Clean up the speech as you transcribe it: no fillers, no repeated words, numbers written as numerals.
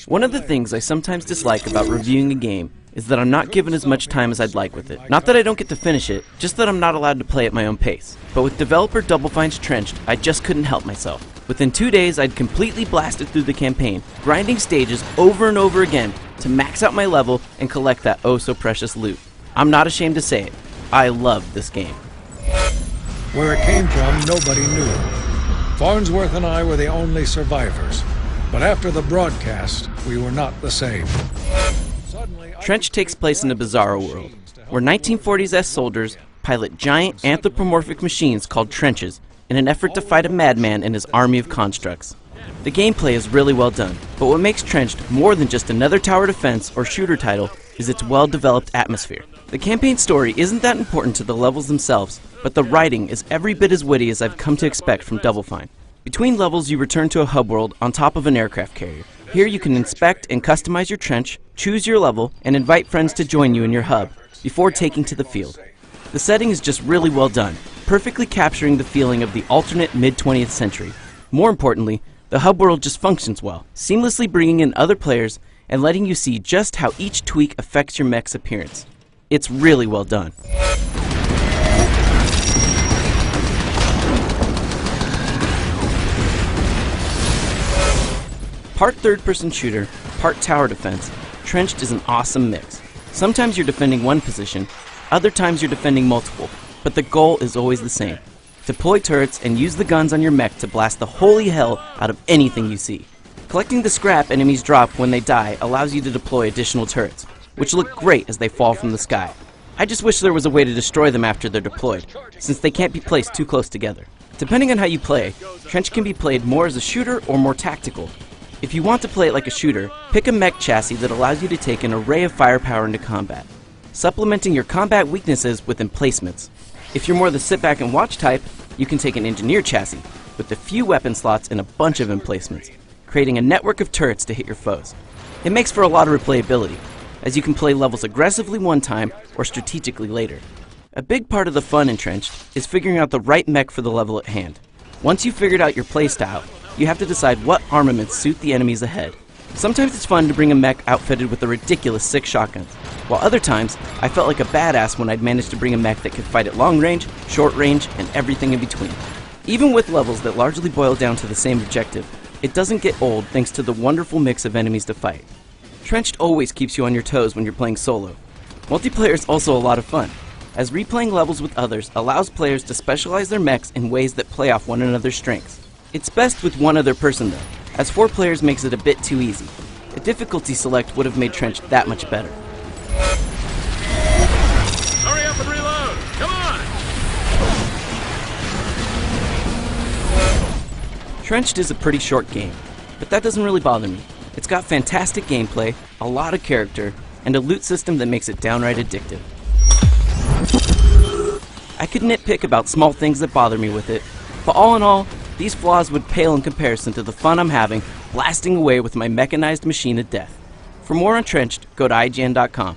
One of the things I sometimes dislike about reviewing a game is that I'm not given as much time as I'd like with it. Not that I don't get to finish it, just that I'm not allowed to play at my own pace. But with developer Double Fine's Trenched, I just couldn't help myself. Within 2 days, I'd completely blasted through the campaign, grinding stages over and over again to max out my level and collect that oh so precious loot. I'm not ashamed to say it, I love this game. Where it came from, nobody knew. Farnsworth and I were the only survivors. But after the broadcast, we were not the same. Trenched takes place in a bizarro world, where 1940s soldiers pilot giant anthropomorphic machines called trenches in an effort to fight a madman and his army of constructs. The gameplay is really well done, but what makes Trenched more than just another tower defense or shooter title is its well-developed atmosphere. The campaign story isn't that important to the levels themselves, but the writing is every bit as witty as I've come to expect from Double Fine. Between levels, you return to a hub world on top of an aircraft carrier. Here you can inspect and customize your trench, choose your level, and invite friends to join you in your hub before taking to the field. The setting is just really well done, perfectly capturing the feeling of the alternate mid-20th century. More importantly, the hub world just functions well, seamlessly bringing in other players and letting you see just how each tweak affects your mech's appearance. It's really well done. Part third-person shooter, part tower defense, Trenched is an awesome mix. Sometimes you're defending one position, other times you're defending multiple, but the goal is always the same. Deploy turrets and use the guns on your mech to blast the holy hell out of anything you see. Collecting the scrap enemies drop when they die allows you to deploy additional turrets, which look great as they fall from the sky. I just wish there was a way to destroy them after they're deployed, since they can't be placed too close together. Depending on how you play, Trenched can be played more as a shooter or more tactical. If you want to play it like a shooter, pick a mech chassis that allows you to take an array of firepower into combat, supplementing your combat weaknesses with emplacements. If you're more the sit back and watch type, you can take an engineer chassis with a few weapon slots and a bunch of emplacements, creating a network of turrets to hit your foes. It makes for a lot of replayability, as you can play levels aggressively one time or strategically later. A big part of the fun in Trenched is figuring out the right mech for the level at hand. Once you've figured out your playstyle, you have to decide what armaments suit the enemies ahead. Sometimes it's fun to bring a mech outfitted with a ridiculous 6 shotguns, while other times I felt like a badass when I'd managed to bring a mech that could fight at long range, short range, and everything in between. Even with levels that largely boil down to the same objective, it doesn't get old thanks to the wonderful mix of enemies to fight. Trenched always keeps you on your toes when you're playing solo. Multiplayer is also a lot of fun, as replaying levels with others allows players to specialize their mechs in ways that play off one another's strengths. It's best with one other person though, as 4 players makes it a bit too easy. A difficulty select would have made Trenched that much better. Hurry up and reload! Come on! Trenched is a pretty short game, but that doesn't really bother me. It's got fantastic gameplay, a lot of character, and a loot system that makes it downright addictive. I could nitpick about small things that bother me with it, but all in all, these flaws would pale in comparison to the fun I'm having blasting away with my mechanized machine of death. For more on Trenched, go to IGN.com.